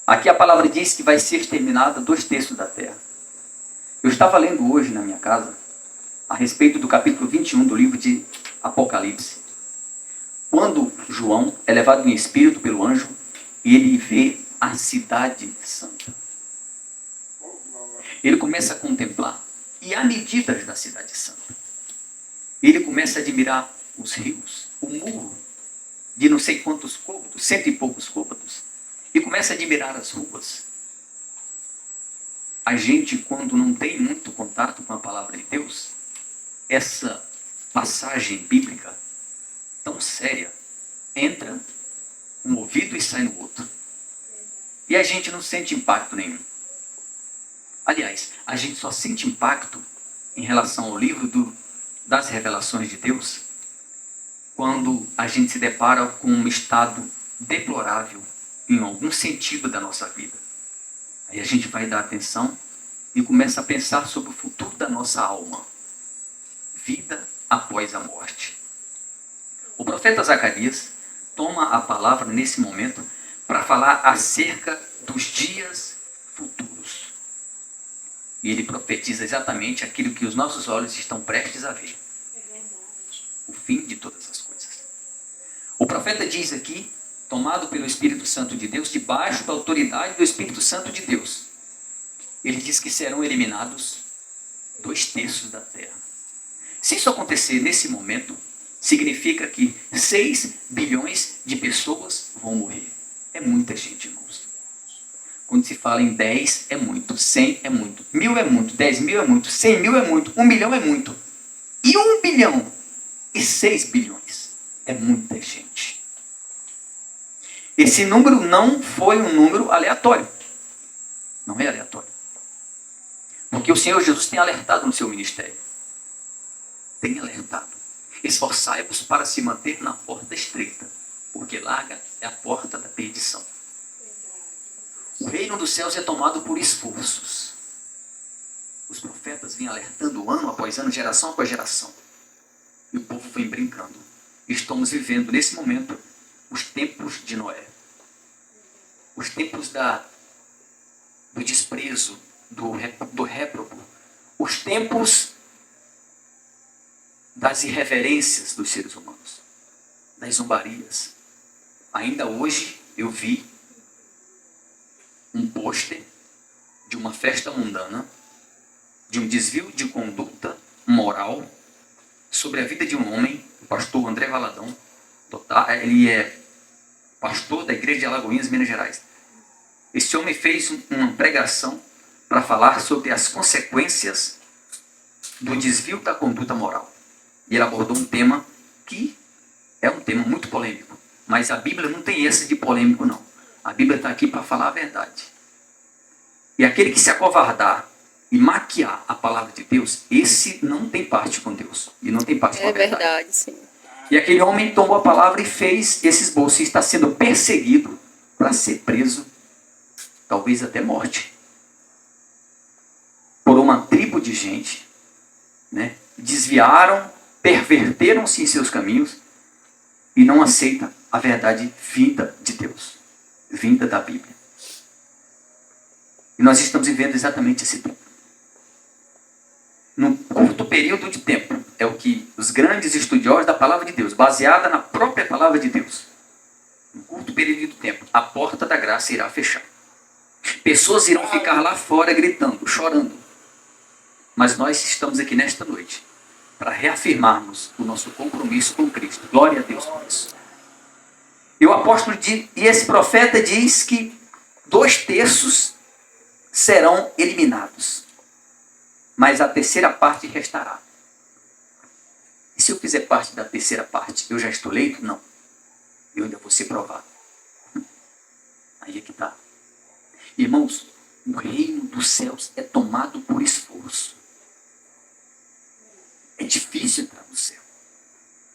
Aqui a palavra diz que vai ser exterminada 2/3 da terra. Eu estava lendo hoje na minha casa a respeito do capítulo 21 do livro de Apocalipse. Quando João é levado em espírito pelo anjo, ele vê a cidade santa. Ele começa a contemplar, e há medidas da cidade santa. Ele começa a admirar os rios, o muro de não sei quantos côvados, 100 e poucos côvados, e começa a admirar as ruas. A gente, quando não tem muito contato com a palavra de Deus, essa passagem bíblica tão séria entra um ouvido e sai no outro. E a gente não sente impacto nenhum. Aliás, a gente só sente impacto em relação ao livro das revelações de Deus quando a gente se depara com um estado deplorável em algum sentido da nossa vida. Aí a gente vai dar atenção e começa a pensar sobre o futuro da nossa alma. Vida após a morte. O profeta Zacarias toma a palavra nesse momento para falar acerca dos dias futuros. E ele profetiza exatamente aquilo que os nossos olhos estão prestes a ver. O fim de todas as coisas. O profeta diz aqui, tomado pelo Espírito Santo de Deus, debaixo da autoridade do Espírito Santo de Deus, ele diz que serão eliminados 2/3 da terra. Se isso acontecer nesse momento, significa que 6 bilhões de pessoas vão morrer. É muita gente, irmãos. Quando se fala em 10 é muito, 100 é muito, 1000 é muito, 10 mil é muito, 100 mil é muito, 1 milhão é muito. E 1 bilhão e 6 bilhões é muita gente. Esse número não foi um número aleatório. Não é aleatório. Porque o Senhor Jesus tem alertado no seu ministério. Tem alertado. Esforçai-vos para se manter na porta estreita, porque larga é a porta da perdição. O reino dos céus é tomado por esforços. Os profetas vêm alertando ano após ano, geração após geração. E o povo vem brincando. Estamos vivendo nesse momento os tempos de Noé. Os tempos do desprezo, do réprobo. Os tempos das irreverências dos seres humanos. Das zombarias. Ainda hoje eu vi um pôster de uma festa mundana, de um desvio de conduta moral sobre a vida de um homem, o pastor André Valadão. Ele é pastor da igreja de Alagoinhas, Minas Gerais. Esse homem fez uma pregação para falar sobre as consequências do desvio da conduta moral. E ele abordou um tema que é um tema muito polêmico. Mas a Bíblia não tem esse de polêmico, não. A Bíblia está aqui para falar a verdade. E aquele que se acovardar e maquiar a palavra de Deus, esse não tem parte com Deus. E não tem parte com a verdade. É verdade, sim. E aquele homem tomou a palavra e fez esse esboço. E está sendo perseguido para ser preso, talvez até morte. Por uma tribo de gente, né? Desviaram, perverteram-se em seus caminhos e não aceita a verdade vinda de Deus, vinda da Bíblia. E nós estamos vivendo exatamente esse tempo. Num curto período de tempo, é o que os grandes estudiosos da palavra de Deus, baseada na própria palavra de Deus, num curto período de tempo, a porta da graça irá fechar. Pessoas irão ficar lá fora gritando, chorando. Mas nós estamos aqui nesta noite para reafirmarmos o nosso compromisso com Cristo. Glória a Deus por isso. E o apóstolo e esse profeta diz que 2/3 serão eliminados, mas a terceira parte restará. E se eu fizer parte da terceira parte, eu já estou eleito? Não. Eu ainda vou ser provado. Aí é que está. Irmãos, o reino dos céus é tomado por esforço. É difícil entrar no céu.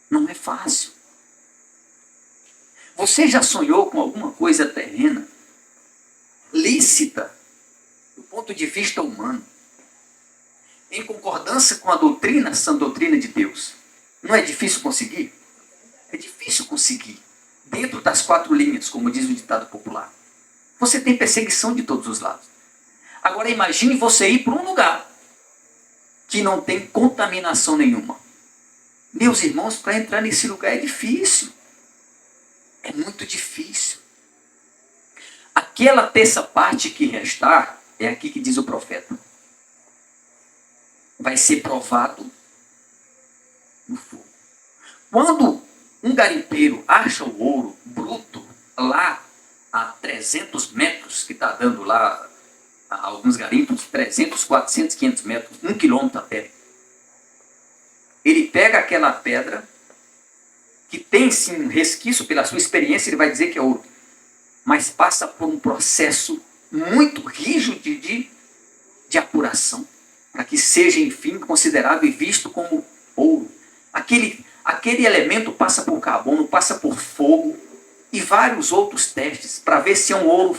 Não é fácil. Você já sonhou com alguma coisa terrena, lícita, do ponto de vista humano, em concordância com a doutrina, sã doutrina de Deus? Não é difícil conseguir? É difícil conseguir. Dentro das 4 linhas, como diz o ditado popular. Você tem perseguição de todos os lados. Agora imagine você ir para um lugar que não tem contaminação nenhuma. Meus irmãos, para entrar nesse lugar é difícil. É muito difícil. Aquela terça parte que restar, é aqui que diz o profeta, vai ser provado no fogo. Quando um garimpeiro acha o ouro bruto lá a 300 metros, que está dando lá a alguns garimpos, 300, 400, 500 metros, 1 quilômetro até, ele pega aquela pedra, que tem sim um resquício, pela sua experiência, ele vai dizer que é ouro, mas passa por um processo muito rígido de apuração, para que seja, enfim, considerado e visto como ouro. Aquele elemento passa por carbono, passa por fogo e vários outros testes, para ver se é um ouro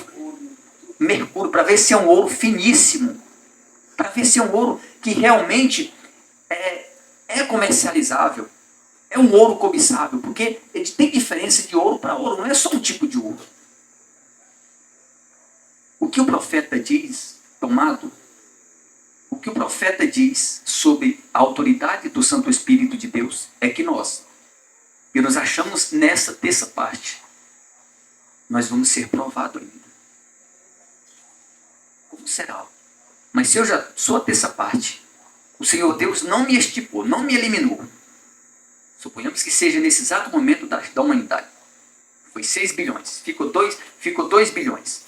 mercúrio, para ver se é um ouro finíssimo, para ver se é um ouro que realmente é comercializável, é um ouro cobiçável, porque ele tem diferença de ouro para ouro, não é só um tipo de ouro. O que o profeta diz, tomado, o que o profeta diz sobre a autoridade do Santo Espírito de Deus é que nós, que nos achamos nessa terça parte, nós vamos ser provados ainda. Como será? Mas se eu já sou a terça parte, o Senhor Deus não me estipou, não me eliminou. Suponhamos que seja nesse exato momento da humanidade. Foi 6 bilhões, ficou 2 bilhões.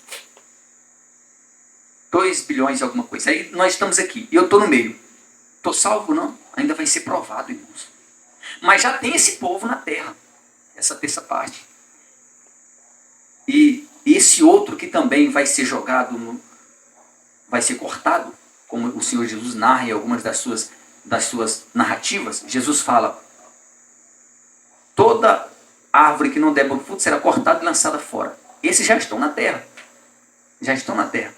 2 bilhões e alguma coisa. Aí nós estamos aqui, e eu estou no meio. Estou salvo? Não. Ainda vai ser provado, irmãos. Mas já tem esse povo na terra, essa terça parte. E esse outro que também vai ser jogado, vai ser cortado, como o Senhor Jesus narra em algumas das suas narrativas. Jesus fala, toda árvore que não der bom fruto será cortada e lançada fora. Esses já estão na terra. Já estão na terra.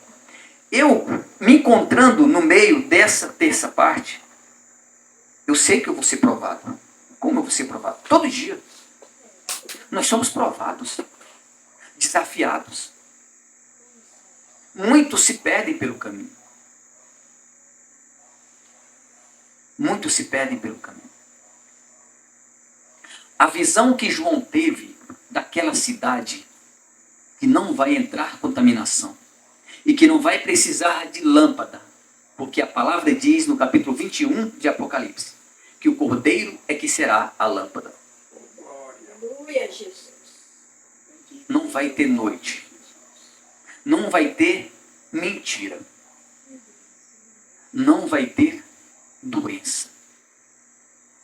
Eu, me encontrando no meio dessa terça parte, eu sei que eu vou ser provado. Como eu vou ser provado? Todo dia. Nós somos provados, desafiados. Muitos se perdem pelo caminho. Muitos se perdem pelo caminho. A visão que João teve daquela cidade, que não vai entrar contaminação, e que não vai precisar de lâmpada, porque a palavra diz no capítulo 21 de Apocalipse, que o Cordeiro é que será a lâmpada. Aleluia, Jesus. Não vai ter noite. Não vai ter mentira. Não vai ter doença.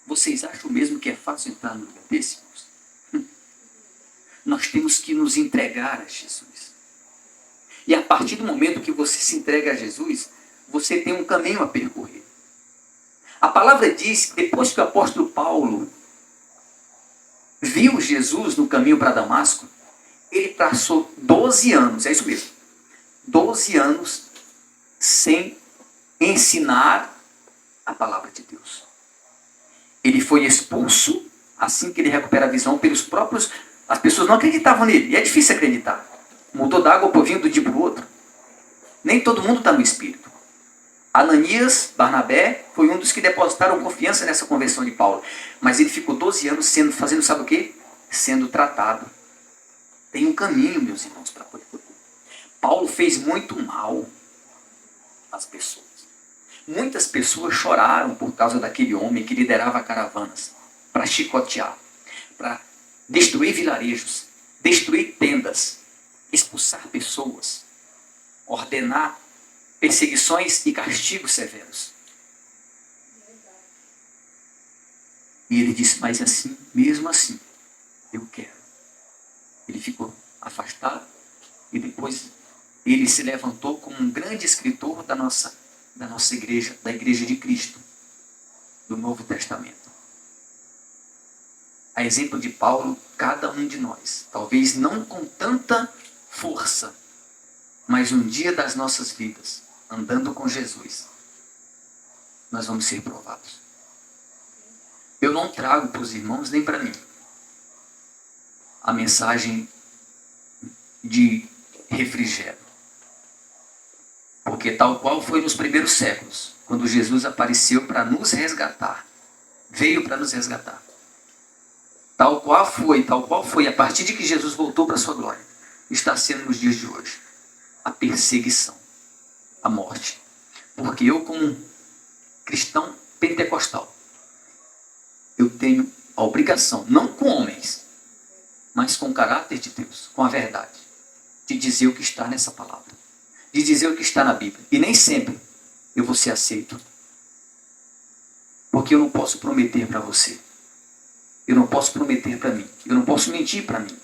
Vocês acham mesmo que é fácil entrar no lugar desse? Nós temos que nos entregar a Jesus. E a partir do momento que você se entrega a Jesus, você tem um caminho a percorrer. A palavra diz que depois que o apóstolo Paulo viu Jesus no caminho para Damasco, ele passou 12 anos, é isso mesmo, 12 anos sem ensinar a palavra de Deus. Ele foi expulso, assim que ele recupera a visão, pelos próprios... As pessoas não acreditavam nele, e é difícil acreditar. Mudou da água para o vinho do dia para o outro. Nem todo mundo está no Espírito. Ananias, Barnabé, foi um dos que depositaram confiança nessa conversão de Paulo. Mas ele ficou 12 anos fazendo sabe o quê? Sendo tratado. Tem um caminho, meus irmãos, para poder. Paulo fez muito mal às pessoas. Muitas pessoas choraram por causa daquele homem que liderava caravanas para chicotear, para destruir vilarejos, destruir tendas, expulsar pessoas, ordenar perseguições e castigos severos. E ele disse, mas assim, mesmo assim, eu quero. Ele ficou afastado e depois ele se levantou como um grande escritor da nossa igreja, da Igreja de Cristo, do Novo Testamento. A exemplo de Paulo, cada um de nós, talvez não com tanta força, mas um dia das nossas vidas, andando com Jesus, nós vamos ser provados. Eu não trago para os irmãos, nem para mim, a mensagem de refrigério. Porque tal qual foi nos primeiros séculos, quando Jesus apareceu para nos resgatar, veio para nos resgatar. Tal qual foi a partir de que Jesus voltou para a sua glória, está sendo nos dias de hoje a perseguição, a morte. Porque eu, como um cristão pentecostal, eu tenho a obrigação, não com homens, mas com o caráter de Deus, com a verdade, de dizer o que está nessa palavra, de dizer o que está na Bíblia. E nem sempre eu vou ser aceito, porque eu não posso prometer para você, eu não posso prometer para mim, eu não posso mentir para mim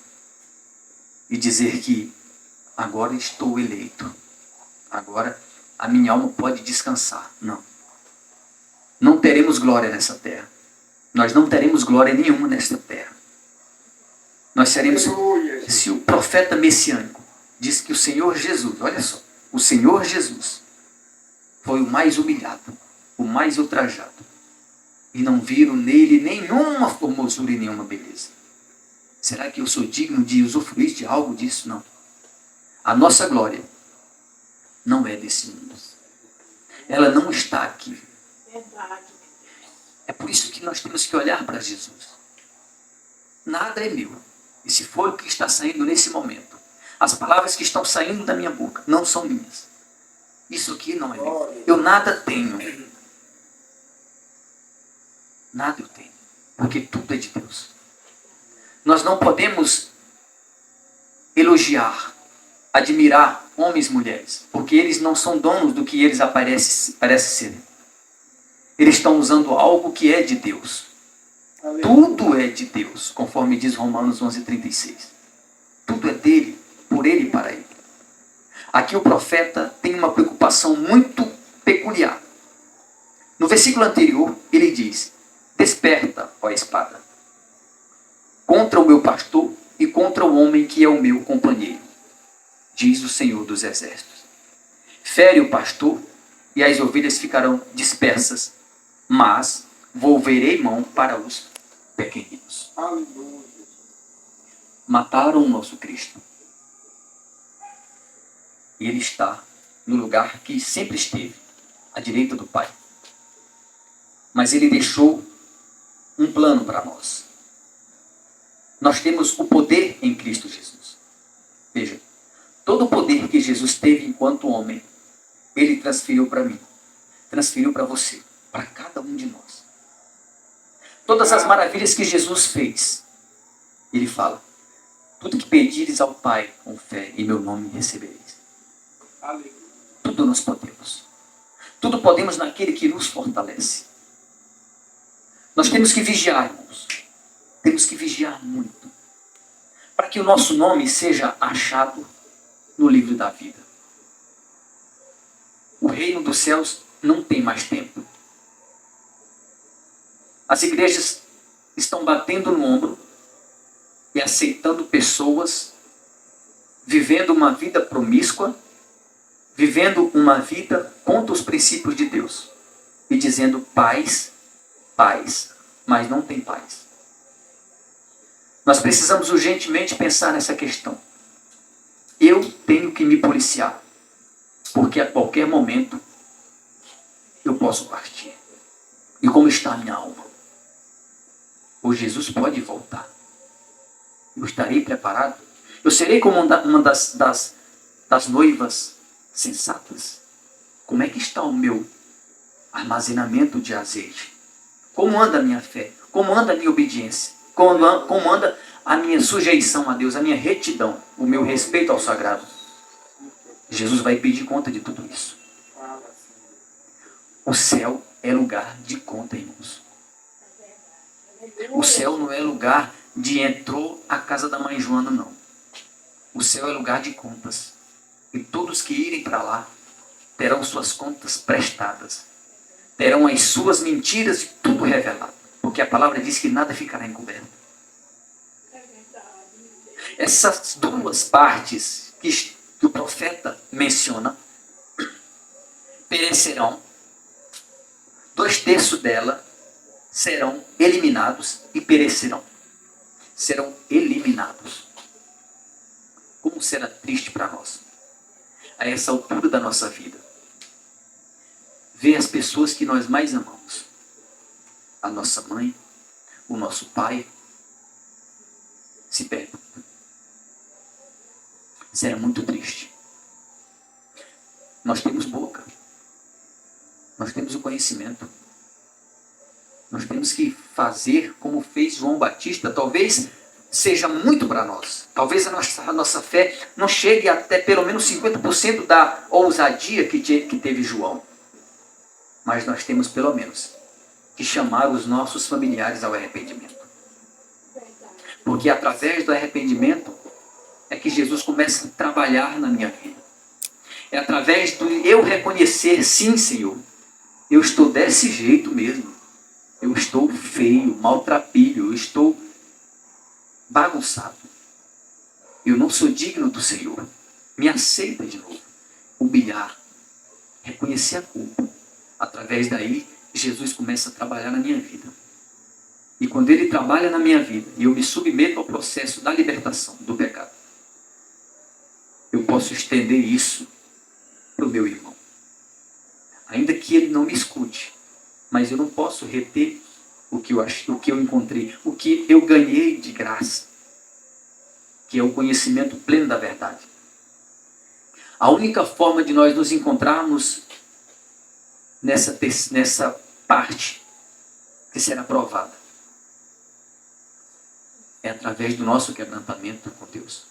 e dizer que agora estou eleito, agora a minha alma pode descansar. Não. Não teremos glória nessa terra. Nós não teremos glória nenhuma nesta terra. Nós seremos... Se o profeta messiânico diz que o Senhor Jesus, olha só, o Senhor Jesus foi o mais humilhado, o mais ultrajado, e não viram nele nenhuma formosura e nenhuma beleza. Será que eu sou digno de usufruir de algo disso? Não. A nossa glória não é desse mundo. Ela não está aqui. Verdade. É por isso que nós temos que olhar para Jesus. Nada é meu. E se for o que está saindo nesse momento, as palavras que estão saindo da minha boca não são minhas. Isso aqui não é meu. Eu nada tenho. Nada eu tenho. Porque tudo é de Deus. Nós não podemos elogiar, admirar homens e mulheres, porque eles não são donos do que eles parecem serem. Eles estão usando algo que é de Deus. Aleluia. Tudo é de Deus, conforme diz Romanos 11:36. Tudo é dele, por ele e para ele. Aqui o profeta tem uma preocupação muito peculiar. No versículo anterior, ele diz: desperta, ó espada, contra o meu pastor e contra o homem que é o meu companheiro, diz o Senhor dos Exércitos. Fere o pastor e as ovelhas ficarão dispersas, mas volverei mão para os pequeninos. Aleluia. Mataram o nosso Cristo. E ele está no lugar que sempre esteve, à direita do Pai. Mas ele deixou um plano para nós. Nós temos o poder em Cristo Jesus. Veja, todo o poder que Jesus teve enquanto homem, ele transferiu para mim, transferiu para você, para cada um de nós. Todas as maravilhas que Jesus fez, ele fala: tudo que pedires ao Pai com fé, em meu nome recebereis. Tudo nós podemos. Tudo podemos naquele que nos fortalece. Nós temos que vigiar, irmãos. Temos que vigiar muito, para que o nosso nome seja achado no livro da vida. O reino dos céus não tem mais tempo. As igrejas estão batendo no ombro e aceitando pessoas, vivendo uma vida promíscua, vivendo uma vida contra os princípios de Deus, e dizendo paz, paz, mas não tem paz. Nós precisamos urgentemente pensar nessa questão. Eu tenho que me policiar, porque a qualquer momento eu posso partir. E como está a minha alma? Ou Jesus pode voltar. Eu estarei preparado? Eu serei como uma das noivas sensatas? Como é que está o meu armazenamento de azeite? Como anda a minha fé? Como anda a minha obediência? Como anda a minha sujeição a Deus, a minha retidão, o meu respeito ao sagrado? Jesus vai pedir conta de tudo isso. O céu é lugar de conta, irmãos. O céu não é lugar de entrou a casa da mãe Joana, não. O céu é lugar de contas. E todos que irem para lá terão suas contas prestadas. Terão as suas mentiras e tudo revelado. Porque a palavra diz que nada ficará encoberto. Essas duas partes que o profeta menciona perecerão. 2/3 dela serão eliminados e perecerão. Serão eliminados. Como não será triste para nós, a essa altura da nossa vida, ver as pessoas que nós mais amamos, a nossa mãe, o nosso pai, se perdendo. Será muito triste. Nós temos boca, nós temos o conhecimento, nós temos que fazer como fez João Batista. Talvez seja muito para nós, talvez a nossa fé não chegue até pelo menos 50% da ousadia que teve João, mas nós temos pelo menos que chamar os nossos familiares ao arrependimento, porque através do arrependimento é que Jesus começa a trabalhar na minha vida. É através do eu reconhecer, sim, Senhor, eu estou desse jeito mesmo. Eu estou feio, maltrapilho, eu estou bagunçado. Eu não sou digno do Senhor. Me aceita de novo. Humilhar, reconhecer a culpa. Através daí, Jesus começa a trabalhar na minha vida. E quando Ele trabalha na minha vida, e eu me submeto ao processo da libertação do pecado, eu posso estender isso para o meu irmão. Ainda que ele não me escute, mas eu não posso reter o que eu encontrei, o que eu ganhei de graça, que é o conhecimento pleno da verdade. A única forma de nós nos encontrarmos nessa parte que será provada é através do nosso quebrantamento com Deus.